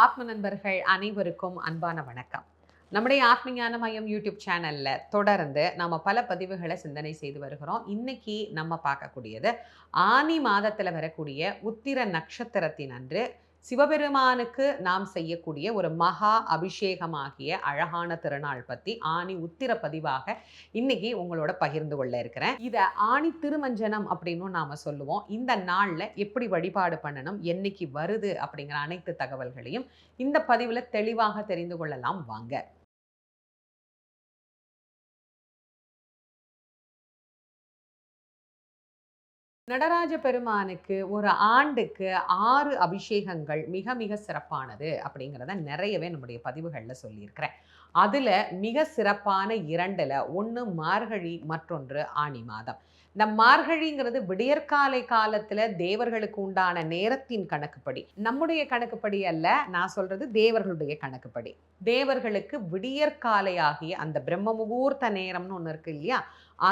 ஆத்ம நண்பர்கள் அனைவருக்கும் அன்பான வணக்கம். நம்முடைய ஆத்மஞான மையம் யூடியூப் சேனல்ல தொடர்ந்து நாம பல பதிவுகளை சிந்தனை செய்து வருகிறோம். இன்னைக்கு நம்ம பார்க்கக்கூடியது ஆனி மாதத்துல வரக்கூடிய உத்திர நட்சத்திரத்தின் அன்று சிவபெருமானுக்கு நாம் செய்யக்கூடிய ஒரு மகா அபிஷேகமாகிய அழகான திருநாள் பத்தி ஆனி உத்திர பதிவாக இன்னைக்கு உங்களோட பகிர்ந்து கொள்ள இருக்கிறேன். இத ஆனி திருமஞ்சனம் அப்படின்னு நாம சொல்லுவோம். இந்த நாள்ல எப்படி வழிபாடு பண்ணணும், என்னைக்கு வருது அப்படிங்கிற அனைத்து தகவல்களையும் இந்த பதிவுல தெளிவாக தெரிந்து கொள்ளலாம் வாங்க. நடராஜ பெருமானுக்கு ஒரு ஆண்டுக்கு 6 அபிஷேகங்கள் மிக மிக சிறப்பானது அப்படிங்கிறத நிறையவே நம்முடைய பதிவுகளில் சொல்லியிருக்கிறேன். அதில் மிக சிறப்பான 2ல் ஒன்று மார்கழி, மற்றொன்று ஆனி மாதம். இந்த மார்கழிங்கிறது விடியற்காலை காலத்தில் தேவர்களுக்கு உண்டான நேரத்தின் கணக்குப்படி, நம்முடைய கணக்குப்படி அல்ல, நான் சொல்றது தேவர்களுடைய கணக்குப்படி. தேவர்களுக்கு விடியற்காலை ஆகிய அந்த பிரம்ம முகூர்த்த நேரம்னு ஒன்று இருக்கு இல்லையா,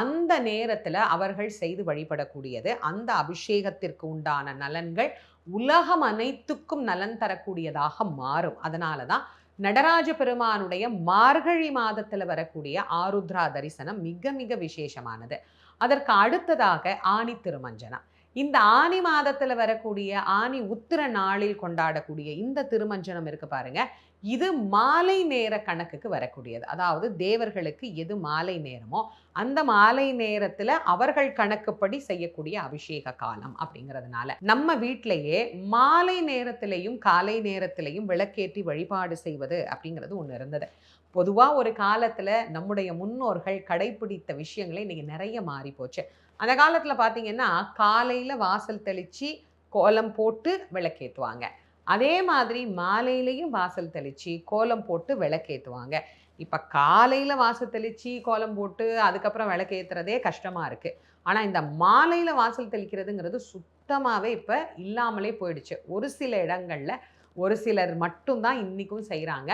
அந்த நேரத்தில் அவர்கள் செய்து வழிபடக்கூடியது. அந்த அபிஷேகத்திற்கு உண்டான நலன்கள் உலகம் அனைத்துக்கும் நலன் தரக்கூடியதாக மாறும். அதனால தான் நடராஜ பெருமானுடைய மார்கழி மாதத்தில் வரக்கூடிய ஆருத்ரா தரிசனம் மிக மிக விசேஷமானது. அதற்கு அடுத்ததாக ஆனி திருமஞ்சனம். இந்த ஆனி மாதத்தில் வரக்கூடிய ஆனி உத்திர நாளில் கொண்டாடக்கூடிய இந்த திருமஞ்சனம் இருக்கு பாருங்க, இது மாலை நேர கணக்குக்கு வரக்கூடியது. அதாவது தேவர்களுக்கு எது மாலை நேரமோ அந்த மாலை நேரத்துல அவர்கள் கணக்குப்படி செய்யக்கூடிய அபிஷேக காலம் அப்படிங்கிறதுனால நம்ம வீட்டிலேயே மாலை நேரத்திலையும் காலை நேரத்திலையும் விளக்கேற்றி வழிபாடு செய்வது அப்படிங்கிறது ஒன்று இருந்தது. பொதுவாக ஒரு காலத்தில் நம்முடைய முன்னோர்கள் கடைபிடித்த விஷயங்களே இன்னைக்கு நிறைய மாறி போச்சு. அந்த காலத்தில் பார்த்தீங்கன்னா காலையில் வாசல் தெளித்து கோலம் போட்டு விளக்கேற்றுவாங்க. அதே மாதிரி மாலையிலையும் வாசல் தெளித்து கோலம் போட்டு விளக்கேற்றுவாங்க. இப்போ காலையில் வாசல் தெளித்து கோலம் போட்டு அதுக்கப்புறம் விளக்கேற்றுறதே கஷ்டமாக இருக்குது. ஆனால் இந்த மாலையில் வாசல் தெளிக்கிறதுங்கிறது சுத்தமாகவே இப்போ இல்லாமலே போயிடுச்சு. ஒரு சில இடங்களில் ஒரு சிலர் மட்டும்தான் இன்றைக்கும் செய்கிறாங்க.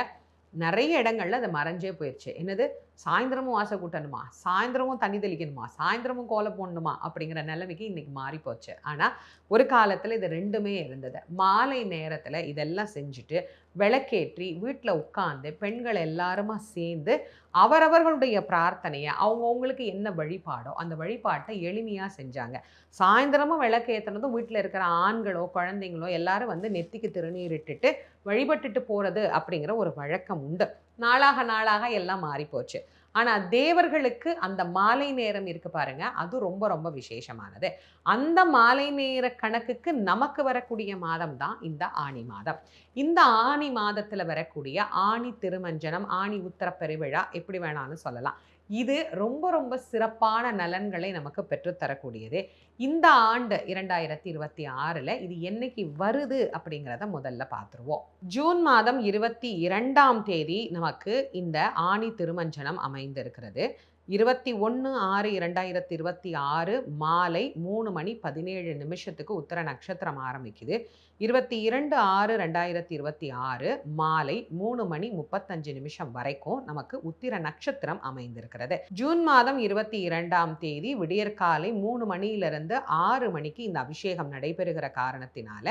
நிறைய இடங்கள்ல அது மறைஞ்சே போயிடுச்சு. என்னது, சாயந்தரமும் வாசல் கூட்டணுமா, சாயந்தரமும் தண்ணி தெளிக்கணுமா, சாயந்தரமும் கோலம் போடணுமா அப்படிங்கிற நிலைமைக்கு இன்னைக்கு மாறி போச்சு. ஆனால் ஒரு காலத்தில் இது ரெண்டுமே இருந்தது. மாலை நேரத்தில் இதெல்லாம் செஞ்சுட்டு விளக்கேற்றி வீட்டில் உட்கார்ந்து பெண்கள் எல்லாருமா சேர்ந்து அவரவர்களுடைய பிரார்த்தனையை அவங்கவுங்களுக்கு என்ன வழிபாடோ அந்த வழிபாட்டை எளிமையாக செஞ்சாங்க. சாயந்தரமும் விளக்கேற்றினதும் வீட்டில் இருக்கிற ஆண்களோ குழந்தைங்களோ எல்லாரும் வந்து நெத்திக்கு திருநீரிட்டுட்டு வழிபட்டுட்டு போகிறது அப்படிங்கிற ஒரு வழக்கம் உண்டு. நாளாக நாளாக எல்லாம் மாறிப்போச்சு. ஆனால் தேவர்களுக்கு அந்த மாலை நேரம் இருக்கு பாருங்க, அது ரொம்ப ரொம்ப விசேஷமானது. அந்த மாலை நேர கணக்குக்கு நமக்கு வரக்கூடிய மாதம் தான் இந்த ஆனி மாதம். இந்த ஆனி மாதத்தில் வரக்கூடிய ஆனி திருமஞ்சனம், ஆனி உத்தர பெருவிழா எப்படி வேணாலும் சொல்லலாம். இது ரொம்ப ரொம்ப சிறப்பான நலன்களை நமக்கு பெற்றுத்தரக்கூடியது. இந்த ஆண்டு 2026ல் இது என்னைக்கு வருது அப்படிங்கிறத முதல்ல பார்த்துருவோம். ஜூன் மாதம் 22ஆம் தேதி நமக்கு இந்த ஆனி திருமஞ்சனம் அமைந்திருக்கிறது. 21/6/2026 மாலை 3:17 உத்தர நட்சத்திரம் ஆரம்பிக்குது. 22/6/2026 மாலை 3:35 வரைக்கும் நமக்கு உத்திர நட்சத்திரம் அமைந்திருக்கிறது. ஜூன் மாதம் 22ஆம் தேதி விடியற்காலை 3 மணியிலிருந்து 6 மணிக்கு இந்த அபிஷேகம் நடைபெறுகிற காரணத்தினால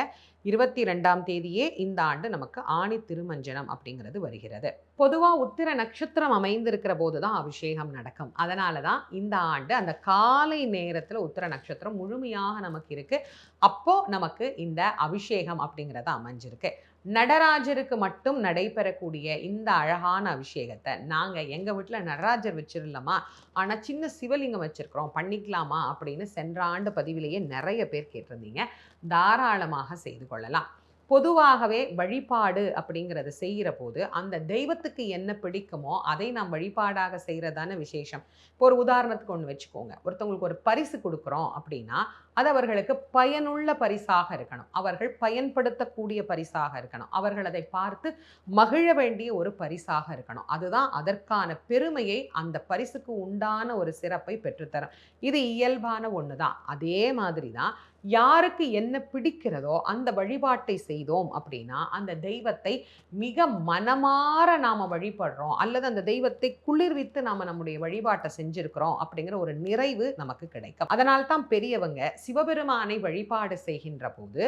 22ஆம் தேதியே இந்த ஆண்டு நமக்கு ஆனி திருமஞ்சனம் அப்படிங்கிறது வருகிறது. பொதுவாக உத்திர நட்சத்திரம் அமைந்திருக்கிற போது தான் அபிஷேகம் நடக்கும். அதனால தான் இந்த ஆண்டு அந்த காலை நேரத்தில் உத்திர நட்சத்திரம் முழுமையாக நமக்கு இருக்கு. அப்போ நமக்கு இந்த அபிஷேகம் அப்படிங்கிறது அமைஞ்சிருக்கு. நடராஜருக்கு மட்டும் நடைபெறக்கூடிய இந்த அழகான அபிஷேகத்தை நாங்கள் எங்கள் வீட்டில் நடராஜர் வச்சிடலாமா, ஆனால் சின்ன சிவலிங்கம் வச்சிருக்கிறோம் பண்ணிக்கலாமா அப்படின்னு சென்ற ஆண்டு பதிவிலேயே நிறைய பேர் கேட்டிருந்தீங்க. தாராளமாக செய்து கொள்ளலாம். பொதுவாகவே வழிபாடு அப்படிங்கிறத செய்கிற போது அந்த தெய்வத்துக்கு என்ன பிடிக்குமோ அதை நாம் வழிபாடாக செய்கிறதான விசேஷம். இப்போ ஒரு உதாரணத்துக்கு ஒன்று வச்சுக்கோங்க, ஒருத்தவங்களுக்கு ஒரு பரிசு கொடுக்குறோம் அப்படின்னா அது அவர்களுக்கு பயனுள்ள பரிசாக இருக்கணும், அவர்கள் பயன்படுத்தக்கூடிய பரிசாக இருக்கணும், அவர்கள் அதை பார்த்து மகிழ வேண்டிய ஒரு பரிசாக இருக்கணும். அதுதான் அதற்கான பெருமையை, அந்த பரிசுக்கு உண்டான ஒரு சிறப்பை பெற்றுத்தரும். இது இயல்பான ஒன்று தான். அதே மாதிரி தான் யாருக்கு என்ன பிடிக்கிறதோ அந்த வழிபாட்டை செய்தோம் அப்படின்னா அந்த தெய்வத்தை மிக மனமாற நாம வழிபடுறோம், அல்லது அந்த தெய்வத்தை குளிர்வித்து நாம நம்முடைய வழிபாட்டை செஞ்சிருக்கிறோம் அப்படிங்கிற ஒரு நிறைவு நமக்கு கிடைக்கும். அதனால்தான் பெரியவங்க சிவபெருமானை வழிபாடு செய்கின்ற போது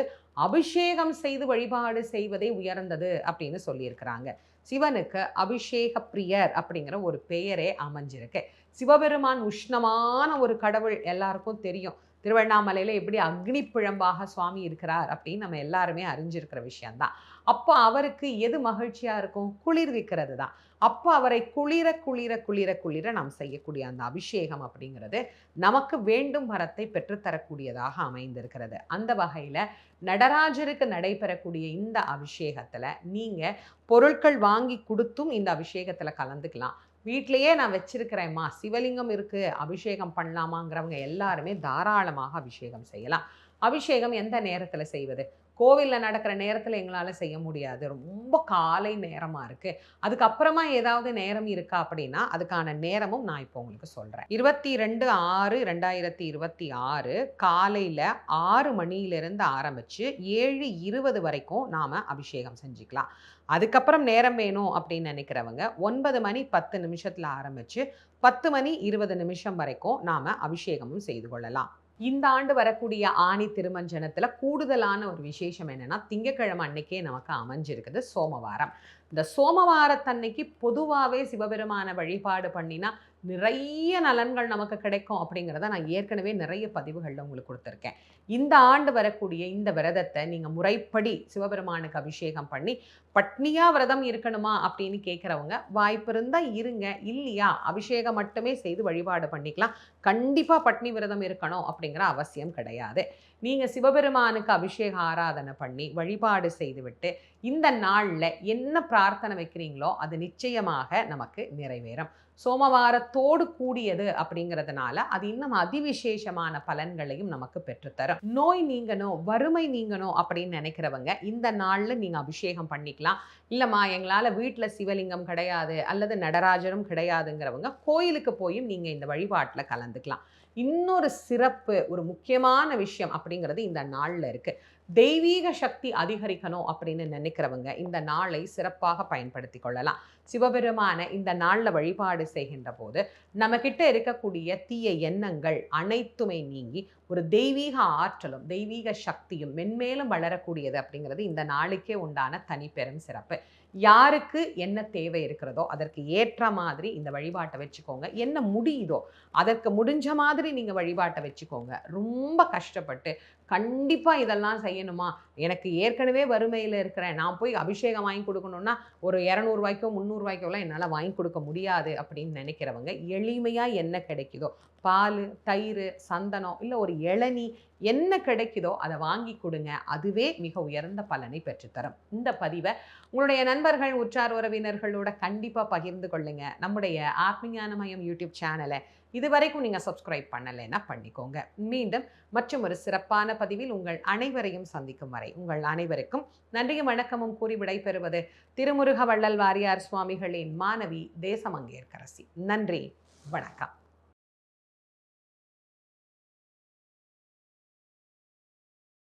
அபிஷேகம் செய்து வழிபாடு செய்வதே உயர்ந்தது அப்படின்னு சொல்லியிருக்கிறாங்க. சிவனுக்கு அபிஷேக பிரியர் அப்படிங்கிற ஒரு பெயரே அமைஞ்சிருக்கு. சிவபெருமான் உஷ்ணமான ஒரு கடவுள், எல்லாருக்கும் தெரியும். திருவண்ணாமலையில எப்படி அக்னி பிழம்பாக சுவாமி இருக்கிறார் அப்படின்னு நம்ம எல்லாருமே அறிஞ்சிருக்கிற விஷயம்தான். அப்போ அவருக்கு எது மகிழ்ச்சியா இருக்கும்? குளிர்விக்கிறது தான். அப்போ அவரை குளிர குளிர குளிர குளிர நாம் செய்யக்கூடிய அந்த அபிஷேகம் அப்படிங்கிறது நமக்கு வேண்டும் வரத்தை பெற்றுத்தரக்கூடியதாக அமைந்திருக்கிறது. அந்த வகையில நடராஜருக்கு நடைபெறக்கூடிய இந்த அபிஷேகத்துல நீங்க பொருட்கள் வாங்கி கொடுத்தும் இந்த அபிஷேகத்துல கலந்துக்கலாம். வீட்டிலேயே நான் வச்சிருக்கிறேம்மா, சிவலிங்கம் இருக்கு, அபிஷேகம் பண்ணலாமாங்கிறவங்க எல்லாருமே தாராளமாக அபிஷேகம் செய்யலாம். அபிஷேகம் எந்த நேரத்தில் செய்வது? கோவிலில் நடக்கிற நேரத்தில் எங்களால் செய்ய முடியாது, ரொம்ப காலை நேரமாக இருக்குது. அதுக்கப்புறமா ஏதாவது நேரம் இருக்கா அப்படின்னா அதுக்கான நேரமும் நான் இப்போ உங்களுக்கு சொல்கிறேன். 22/6/2026 காலையில் 6 மணியிலிருந்து ஆரம்பித்து 7:20 வரைக்கும் நாம் அபிஷேகம் செஞ்சுக்கலாம். அதுக்கப்புறம் நேரம் வேணும் அப்படின்னு நினைக்கிறவங்க 9 மணி 10 நிமிஷத்தில் ஆரம்பித்து 10 மணி 20 நிமிஷம் வரைக்கும் நாம் அபிஷேகமும் செய்து கொள்ளலாம். இந்த ஆண்டு வரக்கூடிய ஆணி திருமஞ்சனத்தில் கூடுதலான ஒரு விசேஷம் என்னென்னா, திங்கக்கிழமை அன்னைக்கே நமக்கு அமைஞ்சிருக்குது சோமவாரம். இந்த சோமவாரத்தன்னைக்கு பொதுவாகவே சிவபெருமான வழிபாடு பண்ணினா நிறைய நலன்கள் நமக்கு கிடைக்கும் அப்படிங்கிறத நான் ஏற்கனவே நிறைய பதிவுகளில் உங்களுக்கு கொடுத்துருக்கேன். இந்த ஆண்டு வரக்கூடிய இந்த விரதத்தை நீங்கள் முறைப்படி சிவபெருமானுக்கு அபிஷேகம் பண்ணி பட்னியாக விரதம் இருக்கணுமா அப்படின்னு கேட்குறவங்க வாய்ப்பு இருந்தால் இருங்க, இல்லையா அபிஷேகம் மட்டுமே செய்து வழிபாடு பண்ணிக்கலாம். கண்டிப்பாக பட்னி விரதம் இருக்கணும் அப்படிங்கிற அவசியம் கிடையாது. நீங்கள் சிவபெருமானுக்கு அபிஷேக ஆராதனை பண்ணி வழிபாடு செய்துவிட்டு இந்த நாளில் என்ன பிரார்த்தனை வைக்கிறீங்களோ அது நிச்சயமாக நமக்கு நிறைவேறும். சோமவாரத்தோடு கூடியது அப்படிங்கிறதுனால அது இன்னும் அதிவிசேஷமான பலன்களையும் நமக்கு பெற்றுத்தரும். நோய் நீங்கணும், வறுமை நீங்கணும் அப்படின்னு நினைக்கிறவங்க இந்த நாளில் நீங்கள் அபிஷேகம் பண்ணிக்கலாம். இல்லைம்மா எங்களால் வீட்டில் சிவலிங்கம் கிடையாது அல்லது நடராஜரும் கிடையாதுங்கிறவங்க கோயிலுக்கு போயும் நீங்கள் இந்த வழிபாட்டில் கலந்துக்கலாம். இன்னொரு சிறப்பு, ஒரு முக்கியமான விஷயம் அப்படிங்கிறது இந்த நாளில் இருக்குது. தெய்வீக சக்தி அதிகரிக்கணும் அப்படின்னு நினைக்கிறவங்க இந்த நாளை சிறப்பாக பயன்படுத்தி கொள்ளலாம். சிவபெருமான இந்த நாளில் வழிபாடு செய்கின்ற போது நம்மக்கிட்ட இருக்கக்கூடிய தீய எண்ணங்கள் அனைத்துமே நீங்கி ஒரு தெய்வீக ஆற்றலும் தெய்வீக சக்தியும் மென்மேலும் வளரக்கூடியது அப்படிங்கிறது இந்த நாளுக்கே உண்டான தனிப்பெரும் சிறப்பு. யாருக்கு என்ன தேவை இருக்கிறதோ அதற்கு ஏற்ற மாதிரி இந்த வழிபாட்டை வச்சுக்கோங்க. என்ன முடியுதோ அதற்கு முடிஞ்ச மாதிரி நீங்கள் வழிபாட்டை வச்சுக்கோங்க. ரொம்ப கஷ்டப்பட்டு கண்டிப்பாக இதெல்லாம் செய்யணுமா, எனக்கு ஏற்கனவே வறுமையில் இருக்கிறேன், நான் போய் அபிஷேகம் வாங்கி கொடுக்கணுன்னா ஒரு 200 ரூபாய்க்கோ 300 ரூபாய்க்கோலாம் என்னால் வாங்கி கொடுக்க முடியாது அப்படின்னு நினைக்கிறவங்க எளிமையாக என்ன கிடைக்குதோ பால், தயிர், சந்தனம், இல்லை ஒரு இளநீ என்ன கிடைக்குதோ அதை வாங்கி கொடுங்க. அதுவே மிக உயர்ந்த பலனை பெற்றுத்தரும். இந்த பதிவை உங்களுடைய நண்பர்கள், உற்றார் உறவினர்களோட கண்டிப்பாக பகிர்ந்து கொள்ளுங்க. நம்முடைய ஆத்மஞான மையம் யூடியூப் சேனலை இதுவரைக்கும் நீங்கள் சப்ஸ்கிரைப் பண்ணலைன்னா பண்ணிக்கோங்க. மீண்டும் மற்றும் ஒரு சிறப்பான பதிவில் உங்கள் அனைவரையும் சந்திக்கும் வரை உங்கள் அனைவருக்கும் நன்றியும் வணக்கமும் கூறி விடைபெறுவது திருமுருக வள்ளல் வாரியார் சுவாமிகளின் மாணவி தேசமங்கேற்கரசி. நன்றி, வணக்கம்.